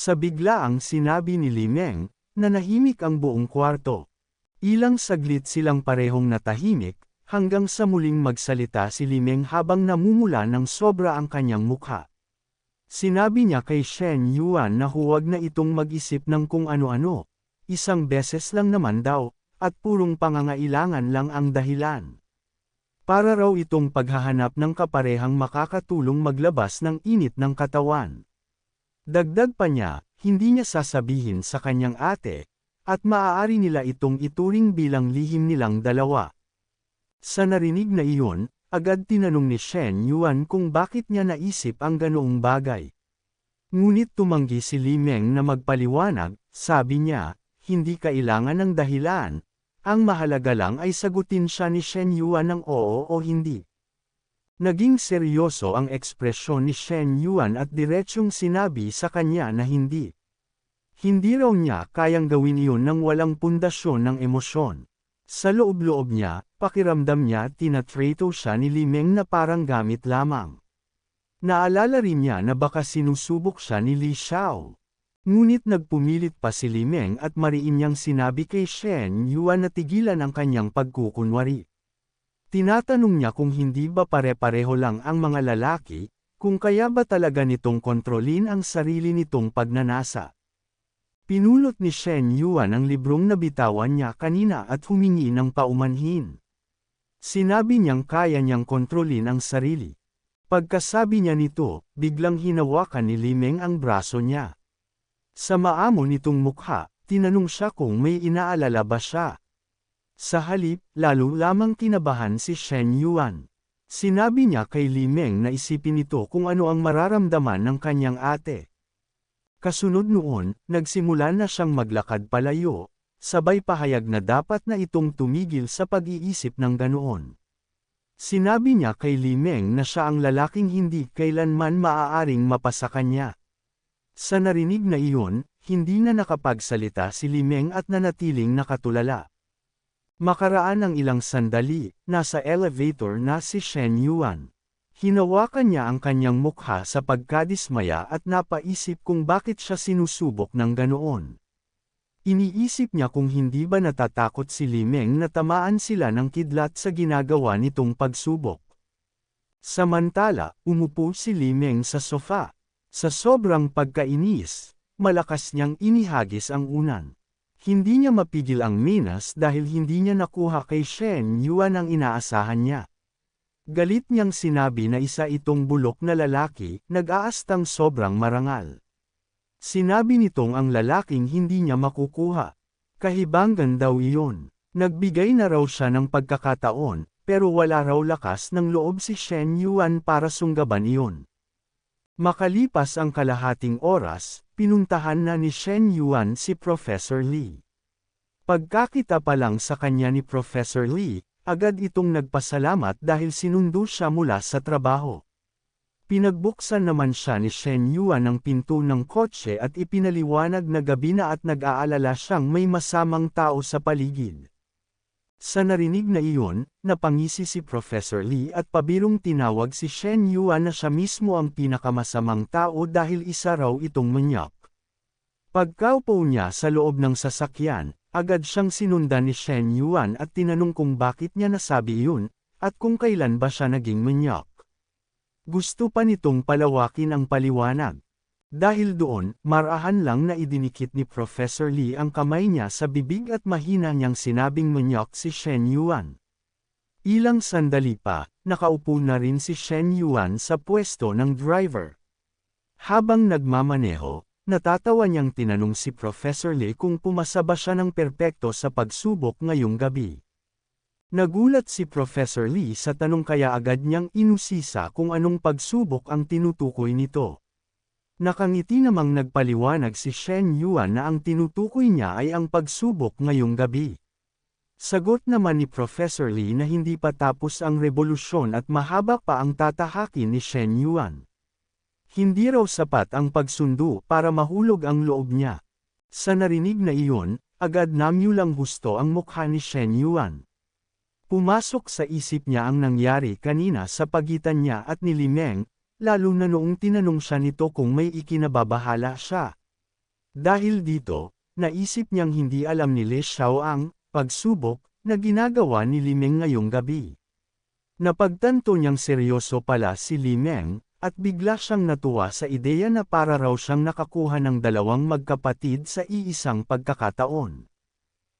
Sa biglaang sinabi ni Li Meng, nanahimik ang buong kwarto. Ilang saglit silang parehong natahimik, hanggang sa muling magsalita si Li Meng habang namumula ng sobra ang kanyang mukha. Sinabi niya kay Shen Yuan na huwag na itong mag-isip ng kung ano-ano. Isang beses lang naman daw, at purong pangangailangan lang ang dahilan. Para raw itong paghahanap ng kaparehang makakatulong maglabas ng init ng katawan. Dagdag pa niya, hindi niya sasabihin sa kanyang ate, at maaari nila itong ituring bilang lihim nilang dalawa. Sa narinig na iyon, agad tinanong ni Shen Yuan kung bakit niya naisip ang ganoong bagay. Ngunit tumanggi si Li Meng na magpaliwanag, sabi niya, hindi kailangan ng dahilan, ang mahalaga lang ay sagutin siya ni Shen Yuan ng oo o hindi. Naging seryoso ang ekspresyon ni Shen Yuan at diretsyong sinabi sa kanya na hindi. Hindi raw niya kayang gawin iyon nang walang pundasyon ng emosyon. Sa loob-loob niya, pakiramdam niya tinatrato siya ni Li Meng na parang gamit lamang. Naalala rin niya na baka sinusubok siya ni Li Xiao. Ngunit nagpumilit pa si Li Meng at mariin niyang sinabi kay Shen Yuan na tigilan ang kanyang pagkukunwari. Tinatanong niya kung hindi ba pare-pareho lang ang mga lalaki, kung kaya ba talaga nitong kontrolin ang sarili nitong pagnanasa. Pinulot ni Shen Yuan ang librong nabitawan niya kanina at humingi ng paumanhin. Sinabi niyang kaya niyang kontrolin ang sarili. Pagkasabi niya nito, biglang hinawakan ni Li Meng ang braso niya. Sa maamo nitong mukha, tinanong siya kung may inaalala ba siya. Sa halip, lalo lamang kinabahan si Shen Yuan. Sinabi niya kay Li Meng na isipin nito kung ano ang mararamdaman ng kanyang ate. Kasunod noon, nagsimula na siyang maglakad palayo, sabay pahayag na dapat na itong tumigil sa pag-iisip ng ganoon. Sinabi niya kay Li Meng na siya ang lalaking hindi kailanman maaaring mapasa kanya. Sa narinig na iyon, hindi na nakapagsalita si Li Meng at nanatiling nakatulala. Makaraan ang ilang sandali, nasa elevator na si Shen Yuan. Hinawakan niya ang kanyang mukha sa pagkadismaya at napaisip kung bakit siya sinusubok ng ganoon. Iniisip niya kung hindi ba natatakot si Li Meng na tamaan sila ng kidlat sa ginagawa nitong pagsubok. Samantala, umupo si Li Meng sa sofa. Sa sobrang pagkainis, malakas niyang inihagis ang unan. Hindi niya mapigil ang minas dahil hindi niya nakuha kay Shen Yuan ang inaasahan niya. Galit niyang sinabi na isa itong bulok na lalaki, nag-aastang sobrang marangal. Sinabi nitong ang lalaking hindi niya makukuha. Kahibangan daw iyon. Nagbigay na raw siya ng pagkakataon, pero wala raw lakas ng loob si Shen Yuan para sunggaban iyon. Makalipas ang kalahating oras, pinuntahan na ni Shen Yuan si Professor Li. Pagkakita pa lang sa kanya ni Professor Li, agad itong nagpasalamat dahil sinundo siya mula sa trabaho. Pinagbuksan naman siya ni Shen Yuan ang pinto ng kotse at ipinaliwanag na gabi na at nag-aalala siyang may masamang tao sa paligid. Sa narinig na iyon, napangisi si Professor Li at pabirong tinawag si Shen Yuan na siya mismo ang pinakamasamang tao dahil isa raw itong manyak. Pagkaupo niya sa loob ng sasakyan, agad siyang sinundan ni Shen Yuan at tinanong kung bakit niya nasabi iyon, at kung kailan ba siya naging manyak. Gusto pa nitong palawakin ang paliwanag. Dahil doon, marahan lang na idinikit ni Professor Li ang kamay niya sa bibig at mahina niyang sinabing manyak si Shen Yuan. Ilang sandali pa, nakaupo na rin si Shen Yuan sa pwesto ng driver. Habang nagmamaneho, natatawa niyang tinanong si Professor Li kung pumasa ba siya ng perpekto sa pagsubok ngayong gabi. Nagulat si Professor Li sa tanong kaya agad niyang inusisa kung anong pagsubok ang tinutukoy nito. Nakangiti namang nagpaliwanag si Shen Yuan na ang tinutukoy niya ay ang pagsubok ngayong gabi. Sagot naman ni Professor Li na hindi pa tapos ang revolusyon at mahaba pa ang tatahakin ni Shen Yuan. Hindi raw sapat ang pagsundo para mahulog ang loob niya. Sa narinig na iyon, agad namyulang husto ang mukha ni Shen Yuan. Pumasok sa isip niya ang nangyari kanina sa pagitan niya at ni Li Meng, lalo na noong tinanong siya nito kung may ikinababahala siya. Dahil dito, naisip niyang hindi alam ni Li Xiao ang pagsubok na ginagawa ni Li Meng ngayong gabi. Napagtanto niyang seryoso pala si Li Meng, at bigla siyang natuwa sa ideya na para raw siyang nakakuha ng dalawang magkapatid sa iisang pagkakataon.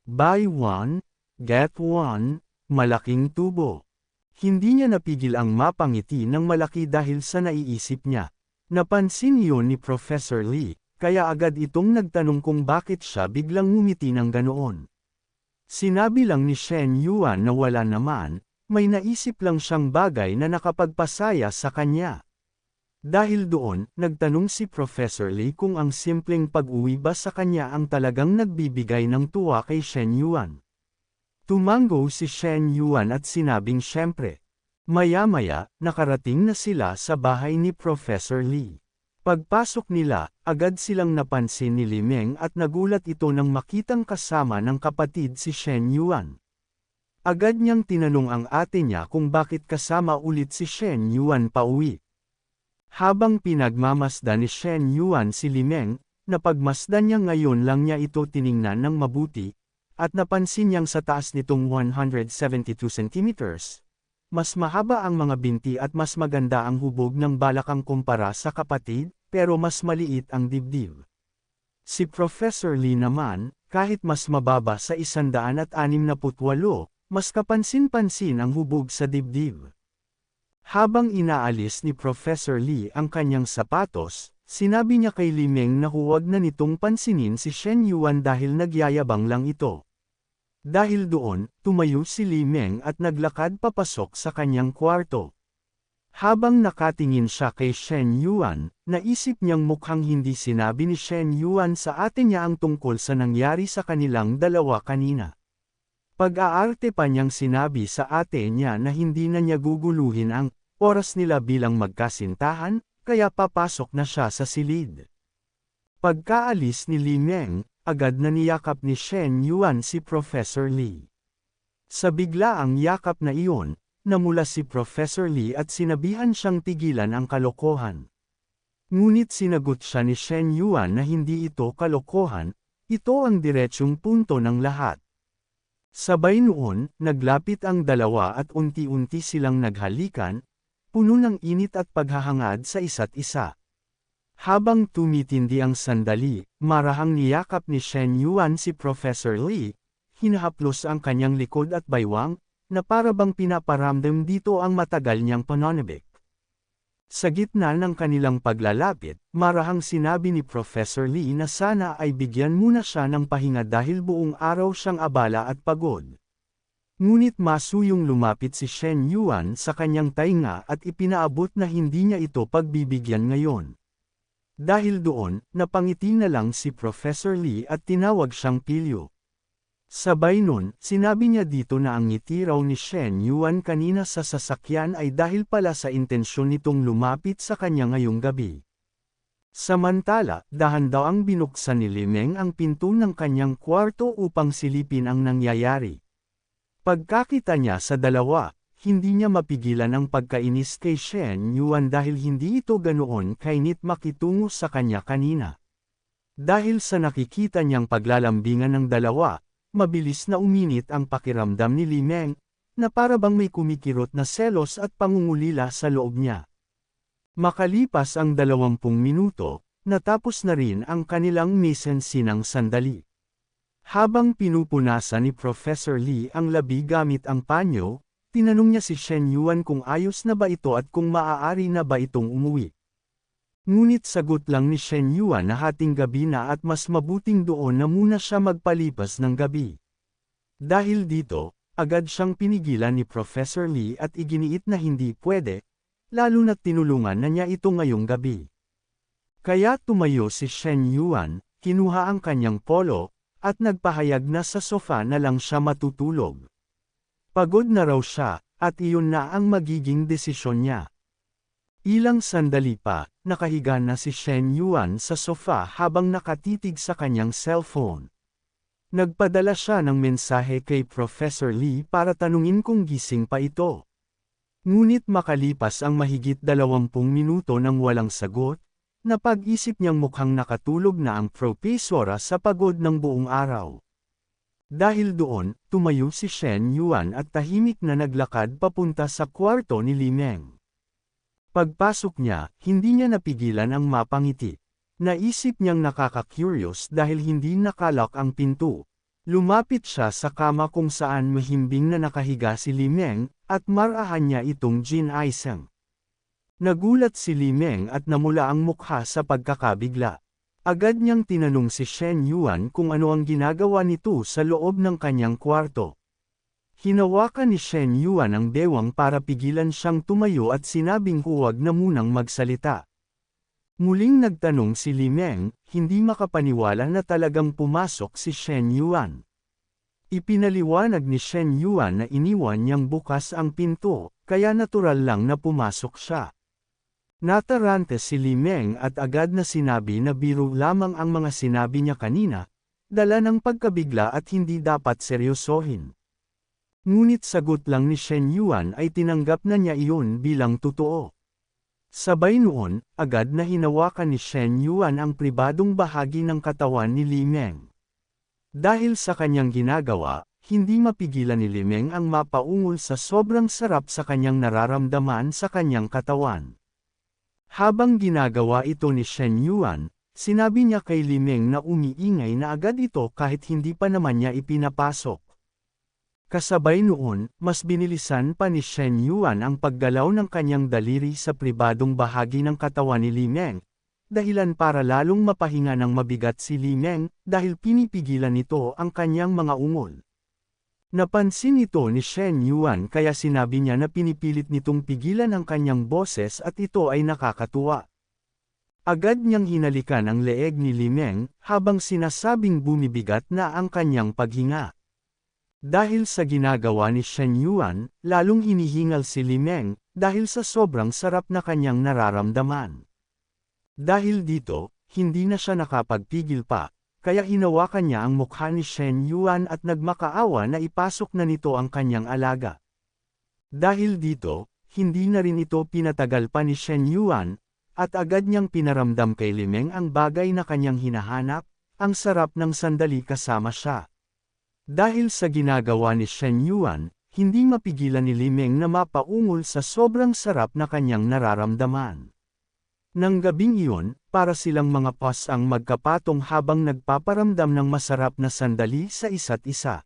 Buy one, get one, malaking tubo. Hindi niya napigil ang mapangiti ng malaki dahil sa naiisip niya. Napansin iyon ni Professor Lee, kaya agad itong nagtanong kung bakit siya biglang ngumiti ng ganoon. Sinabi lang ni Shen Yuan na wala naman, may naisip lang siyang bagay na nakapagpasaya sa kanya. Dahil doon, nagtanong si Professor Lee kung ang simpleng pag-uwi ba sa kanya ang talagang nagbibigay ng tuwa kay Shen Yuan. Tumango si Shen Yuan at sinabing siyempre. Maya-maya, nakarating na sila sa bahay ni Professor Lee. Pagpasok nila, agad silang napansin ni Li Meng at nagulat ito nang makitang kasama ng kapatid si Shen Yuan. Agad niyang tinanong ang ate niya kung bakit kasama ulit si Shen Yuan pauwi. Habang pinagmamasdan ni Shen Yuan si Li Meng, napagmasdan niya ngayon lang niya ito tiningnan ng mabuti, at napansin niyang sa taas nitong 172 centimeters. Mas mahaba ang mga binti at mas maganda ang hubog ng balakang kumpara sa kapatid, pero mas maliit ang dibdib. Si Professor Lee naman, kahit mas mababa sa 168, mas kapansin-pansin ang hubog sa dibdib. Habang inaalis ni Professor Lee ang kanyang sapatos, sinabi niya kay Li Meng na huwag na nitong pansinin si Shen Yuan dahil nagyayabang lang ito. Dahil doon, tumayo si Li Meng at naglakad papasok sa kanyang kwarto. Habang nakatingin siya kay Shen Yuan, naisip niyang mukhang hindi sinabi ni Shen Yuan sa ate niya ang tungkol sa nangyari sa kanilang dalawa kanina. Pag-aarte pa niyang sinabi sa ate niya na hindi na niya guguluhin ang oras nila bilang magkasintahan, kaya papasok na siya sa silid. Pagkaalis ni Li Meng, agad na niyakap ni Shen Yuan si Professor Lee. Sa biglaang yakap na iyon, namula si Professor Lee at sinabihan siyang tigilan ang kalokohan. Ngunit sinagot siya ni Shen Yuan na hindi ito kalokohan, ito ang diretsyong punto ng lahat. Sabay noon, naglapit ang dalawa at unti-unti silang naghalikan, puno ng init at paghahangad sa isa't isa. Habang tumitindi ang sandali, marahang niyakap ni Shen Yuan si Professor Lee, hinahaplos ang kanyang likod at baywang, na para bang pinaparamdam dito ang matagal niyang pananabik. Sa gitna ng kanilang paglalapit, marahang sinabi ni Professor Lee na sana ay bigyan muna siya ng pahinga dahil buong araw siyang abala at pagod. Ngunit masuyong lumapit si Shen Yuan sa kanyang tainga at ipinaabot na hindi niya ito pagbibigyan ngayon. Dahil doon, napangiti na lang si Professor Lee at tinawag siyang pilyo. Sabay nun, sinabi niya dito na ang ngiti raw ni Shen Yuan kanina sa sasakyan ay dahil pala sa intensyon nitong lumapit sa kanya ngayong gabi. Samantala, dahan daw ang binuksan ni Li Meng ang pinto ng kanyang kwarto upang silipin ang nangyayari. Pagkakita niya sa dalawa, hindi niya mapigilan ang pagkainis kay Shen Yuan dahil hindi ito ganoon kainit makitungo sa kanya kanina. Dahil sa nakikita niyang paglalambingan ng dalawa, mabilis na uminit ang pakiramdam ni Li Meng, na para bang may kumikirot na selos at pangungulila sa loob niya. Makalipas ang 20 minuto, natapos na rin ang kanilang mise-en-sceneng sandali. Habang pinupunasan ni Professor Lee ang labi gamit ang panyo, tinanong niya si Shen Yuan kung ayos na ba ito at kung maaari na ba itong umuwi. Ngunit sagot lang ni Shen Yuan na hating gabi na at mas mabuting doon na muna siya magpalipas ng gabi. Dahil dito, agad siyang pinigilan ni Professor Lee at iginiit na hindi pwede, lalo na't tinulungan na niya ito ngayong gabi. Kaya tumayo si Shen Yuan, kinuha ang kanyang polo, at nagpahayag na sa sofa na lang siya matutulog. Pagod na raw siya, at iyon na ang magiging desisyon niya. Ilang sandali pa, nakahiga na si Shen Yuan sa sofa habang nakatitig sa kanyang cellphone. Nagpadala siya ng mensahe kay Professor Lee para tanungin kung gising pa ito. Ngunit makalipas ang mahigit 20 minuto nang walang sagot, Napag-isip niyang mukhang nakatulog na ang propesora sa pagod ng buong araw. Dahil doon, tumayo si Shen Yuan at tahimik na naglakad papunta sa kwarto ni Li Meng. Pagpasok niya, hindi niya napigilan ang mapangiti. Naisip niyang nakaka-curious dahil hindi nakalock ang pinto. Lumapit siya sa kama kung saan mahimbing na nakahiga si Li Meng, at marahan niya itong Jin Aiseng. Nagulat si Li Meng at namula ang mukha sa pagkakabigla. Agad niyang tinanong si Shen Yuan kung ano ang ginagawa nito sa loob ng kanyang kwarto. Hinawakan ni Shen Yuan ang bewang para pigilan siyang tumayo at sinabing huwag na munang magsalita. Muling nagtanong si Li Meng, hindi makapaniwala na talagang pumasok si Shen Yuan. Ipinaliwanag ni Shen Yuan na iniwan niyang bukas ang pinto, kaya natural lang na pumasok siya. Natarante si Li Meng at agad na sinabi na biro lamang ang mga sinabi niya kanina, dala ng pagkabigla at hindi dapat seryosohin. Ngunit sagot lang ni Shen Yuan ay tinanggap na niya iyon bilang totoo. Sabay noon, agad na hinawakan ni Shen Yuan ang pribadong bahagi ng katawan ni Li Meng. Dahil sa kanyang ginagawa, hindi mapigilan ni Li Meng ang mapaungol sa sobrang sarap sa kanyang nararamdaman sa kanyang katawan. Habang ginagawa ito ni Shen Yuan, sinabi niya kay Li Meng na umiingay na agad ito kahit hindi pa naman niya ipinapasok. Kasabay noon, mas binilisan pa ni Shen Yuan ang paggalaw ng kanyang daliri sa pribadong bahagi ng katawan ni Li Meng, dahilan para lalong mapahinga ng mabigat si Li Meng dahil pinipigilan nito ang kanyang mga ungol. Napansin ito ni Shen Yuan kaya sinabi niya na pinipilit nitong pigilan ang kanyang boses at ito ay nakakatuwa. Agad niyang hinalikan ang leeg ni Li Meng habang sinasabing bumibigat na ang kanyang paghinga. Dahil sa ginagawa ni Shen Yuan, lalong hinihingal si Li Meng dahil sa sobrang sarap na kanyang nararamdaman. Dahil dito, hindi na siya nakapagpigil pa. Kaya hinawakan niya ang mukha ni Shen Yuan at nagmakaawa na ipasok na nito ang kanyang alaga. Dahil dito, hindi na rin ito pinatagal pa ni Shen Yuan, at agad niyang pinaramdam kay Li Meng ang bagay na kanyang hinahanap, ang sarap ng sandali kasama siya. Dahil sa ginagawa ni Shen Yuan, hindi mapigilan ni Li Meng na mapaungol sa sobrang sarap na kanyang nararamdaman. Nang gabing iyon, para silang mga pas ang magkapatong habang nagpaparamdam ng masarap na sandali sa isa't isa.